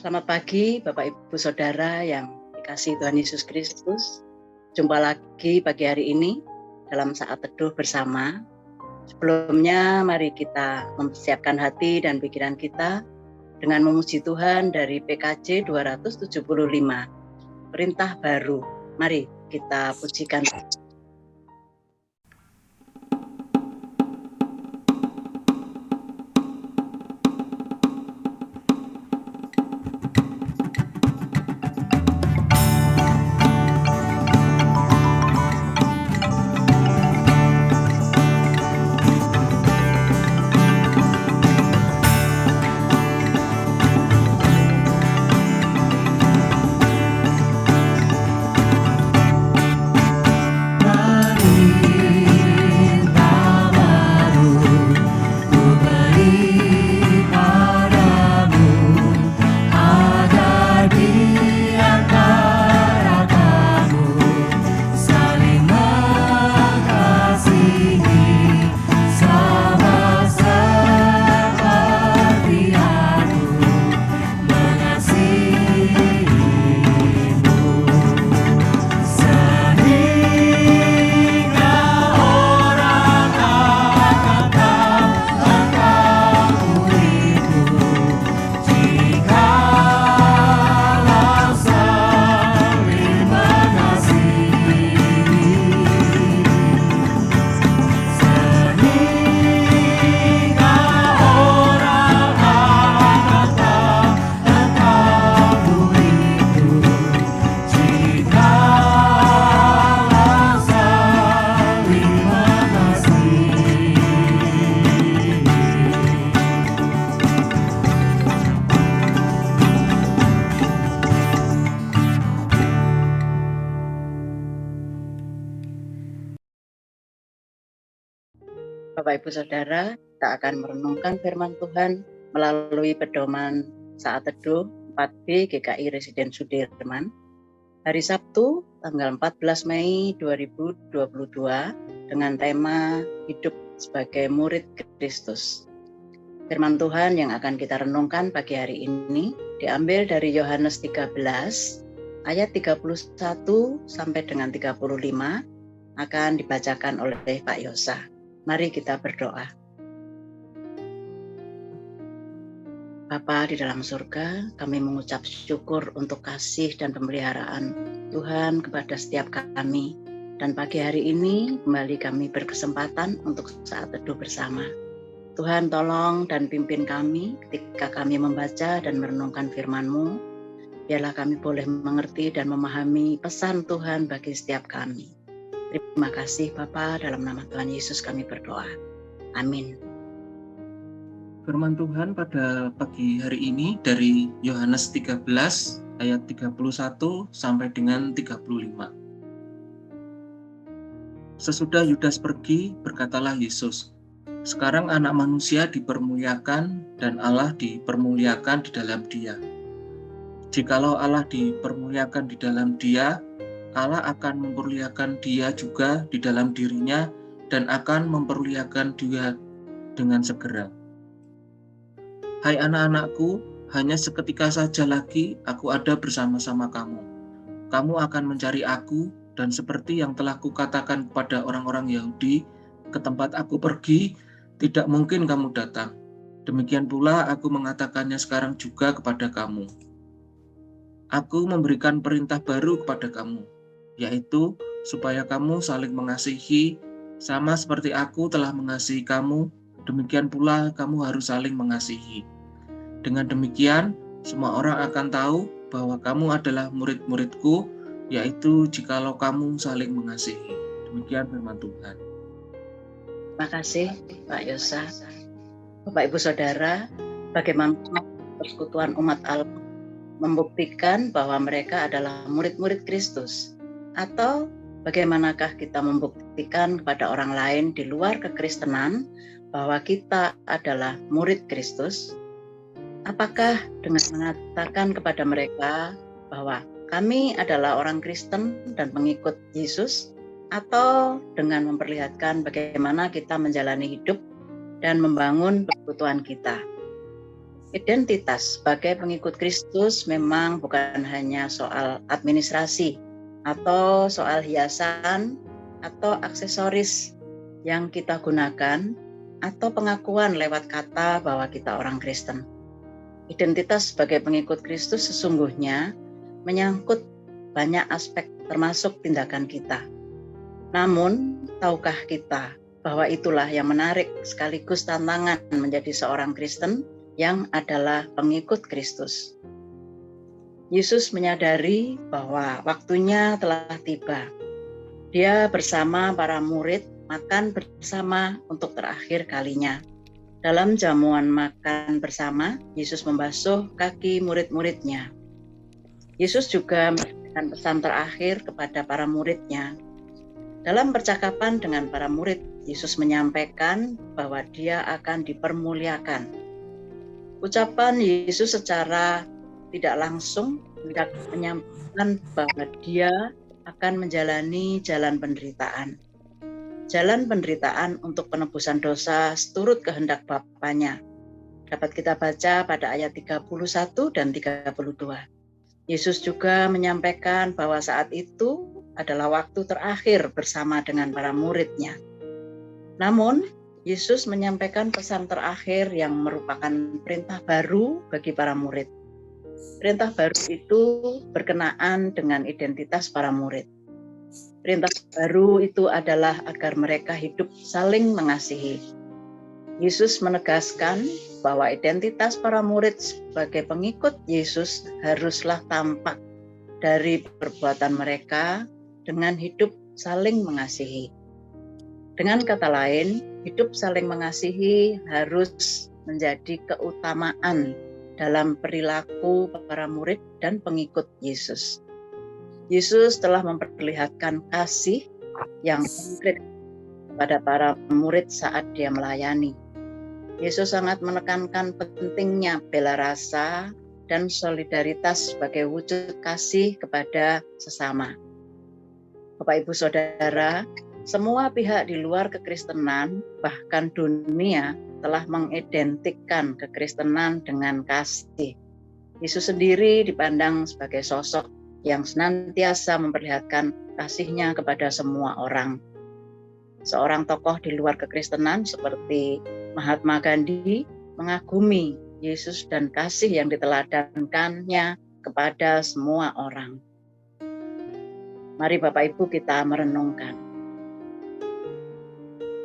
Selamat pagi Bapak Ibu Saudara yang dikasihi Tuhan Yesus Kristus. Jumpa lagi pagi hari ini dalam saat teduh bersama. Sebelumnya mari kita mempersiapkan hati dan pikiran kita dengan memuji Tuhan dari PKJ 275. Perintah baru. Mari kita pujikan. Bapak Ibu Saudara, kita akan merenungkan firman Tuhan melalui pedoman saat teduh 4B GKI Residen Sudirman hari Sabtu tanggal 14 Mei 2022 dengan tema Hidup sebagai Murid Kristus. Firman Tuhan yang akan kita renungkan pagi hari ini diambil dari Yohanes 13 ayat 31 sampai dengan 35 akan dibacakan oleh Pak Yosa. Mari kita berdoa. Bapa di dalam surga, kami mengucap syukur untuk kasih dan pemeliharaan Tuhan kepada setiap kami. Dan pagi hari ini kembali kami berkesempatan untuk saat teduh bersama. Tuhan tolong dan pimpin kami ketika kami membaca dan merenungkan firman-Mu. Biarlah kami boleh mengerti dan memahami pesan Tuhan bagi setiap kami. Terima kasih Bapa, dalam nama Tuhan Yesus kami berdoa. Amin. Firman Tuhan pada pagi hari ini dari Yohanes 13 ayat 31 sampai dengan 35. Sesudah Yudas pergi, berkatalah Yesus, "Sekarang anak manusia dipermuliakan dan Allah dipermuliakan di dalam Dia. Jikalau Allah dipermuliakan di dalam Dia, Allah akan memperlihatkan Dia juga di dalam dirinya dan akan memperlihatkan Dia dengan segera. Hai anak-anakku, hanya seketika saja lagi aku ada bersama-sama kamu. Kamu akan mencari aku, dan seperti yang telah kukatakan kepada orang-orang Yahudi, ke tempat aku pergi, tidak mungkin kamu datang. Demikian pula aku mengatakannya sekarang juga kepada kamu. Aku memberikan perintah baru kepada kamu, yaitu supaya kamu saling mengasihi, sama seperti aku telah mengasihi kamu, demikian pula kamu harus saling mengasihi. Dengan demikian, semua orang akan tahu bahwa kamu adalah murid-muridku, yaitu jikalau kamu saling mengasihi." Demikian firman Tuhan. Terima kasih Pak Yosa. Bapak Ibu Saudara, bagaimana persekutuan umat Allah membuktikan bahwa mereka adalah murid-murid Kristus? Atau bagaimanakah kita membuktikan kepada orang lain di luar kekristenan bahwa kita adalah murid Kristus? Apakah dengan mengatakan kepada mereka bahwa kami adalah orang Kristen dan pengikut Yesus, atau dengan memperlihatkan bagaimana kita menjalani hidup dan membangun persekutuan kita? Identitas sebagai pengikut Kristus memang bukan hanya soal administrasi atau soal hiasan atau aksesoris yang kita gunakan atau pengakuan lewat kata bahwa kita orang Kristen. Identitas sebagai pengikut Kristus sesungguhnya menyangkut banyak aspek termasuk tindakan kita. Namun, tahukah kita bahwa itulah yang menarik sekaligus tantangan menjadi seorang Kristen yang adalah pengikut Kristus. Yesus menyadari bahwa waktunya telah tiba. Dia bersama para murid makan bersama untuk terakhir kalinya. Dalam jamuan makan bersama, Yesus membasuh kaki murid-muridnya. Yesus juga memberikan pesan terakhir kepada para muridnya. Dalam percakapan dengan para murid, Yesus menyampaikan bahwa dia akan dipermuliakan. Ucapan Yesus secara tidak langsung tidak menyampaikan bahwa dia akan menjalani jalan penderitaan. Jalan penderitaan untuk penebusan dosa seturut kehendak Bapanya. Dapat kita baca pada ayat 31 dan 32. Yesus juga menyampaikan bahwa saat itu adalah waktu terakhir bersama dengan para murid-Nya. Namun, Yesus menyampaikan pesan terakhir yang merupakan perintah baru bagi para murid. Perintah baru itu berkenaan dengan identitas para murid. Perintah baru itu adalah agar mereka hidup saling mengasihi. Yesus menegaskan bahwa identitas para murid sebagai pengikut Yesus haruslah tampak dari perbuatan mereka dengan hidup saling mengasihi. Dengan kata lain, hidup saling mengasihi harus menjadi keutamaan dalam perilaku para murid dan pengikut Yesus. Yesus telah memperlihatkan kasih yang konkret kepada para murid saat dia melayani. Yesus sangat menekankan pentingnya bela rasa dan solidaritas sebagai wujud kasih kepada sesama. Bapak Ibu Saudara, semua pihak di luar kekristenan, bahkan dunia, telah mengidentikan kekristenan dengan kasih. Yesus sendiri dipandang sebagai sosok yang senantiasa memperlihatkan kasih-Nya kepada semua orang. Seorang tokoh di luar kekristenan seperti Mahatma Gandhi mengagumi Yesus dan kasih yang diteladankannya kepada semua orang. Mari Bapak Ibu kita merenungkan.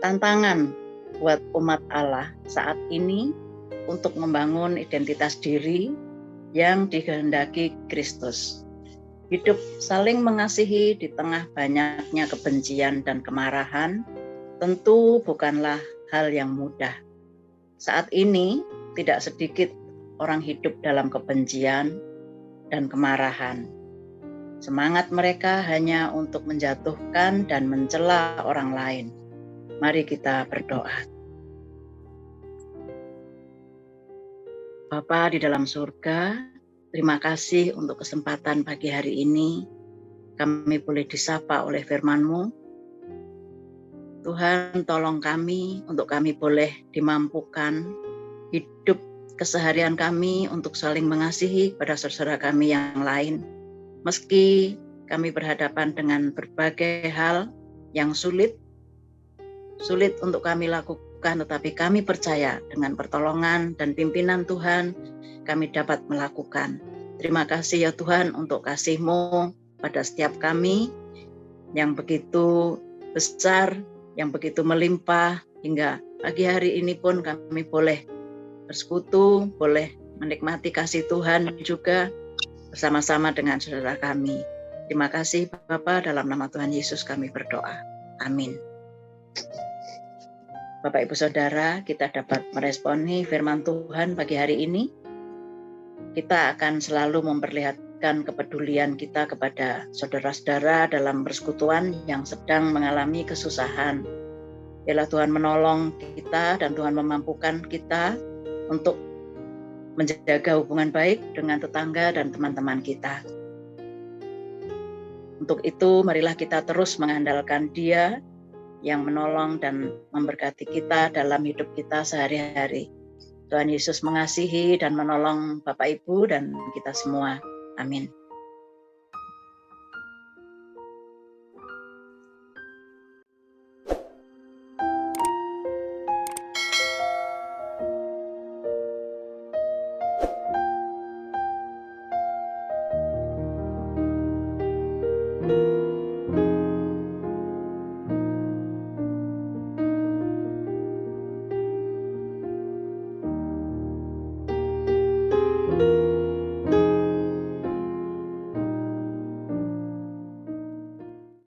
Tantangan buat umat Allah saat ini untuk membangun identitas diri yang dikehendaki Kristus. Hidup saling mengasihi di tengah banyaknya kebencian dan kemarahan tentu bukanlah hal yang mudah. Saat ini tidak sedikit orang hidup dalam kebencian dan kemarahan. Semangat mereka hanya untuk menjatuhkan dan mencela orang lain. Mari kita berdoa. Bapa di dalam surga, terima kasih untuk kesempatan pagi hari ini. Kami boleh disapa oleh firman-Mu. Tuhan, tolong kami untuk kami boleh dimampukan hidup keseharian kami untuk saling mengasihi pada saudara kami yang lain. Meski kami berhadapan dengan berbagai hal yang sulit untuk kami lakukan, tetapi kami percaya dengan pertolongan dan pimpinan Tuhan, kami dapat melakukan. Terima kasih ya Tuhan untuk kasih-Mu pada setiap kami yang begitu besar, yang begitu melimpah, hingga pagi hari ini pun kami boleh bersekutu, boleh menikmati kasih Tuhan juga bersama-sama dengan saudara kami. Terima kasih Bapa, dalam nama Tuhan Yesus kami berdoa. Amin. Bapak Ibu Saudara, kita dapat meresponi firman Tuhan pagi hari ini. Kita akan selalu memperlihatkan kepedulian kita kepada saudara-saudara dalam persekutuan yang sedang mengalami kesusahan. Biarlah Tuhan menolong kita dan Tuhan memampukan kita untuk menjaga hubungan baik dengan tetangga dan teman-teman kita. Untuk itu, marilah kita terus mengandalkan Dia yang menolong dan memberkati kita dalam hidup kita sehari-hari. Tuhan Yesus mengasihi dan menolong Bapak Ibu dan kita semua. Amin.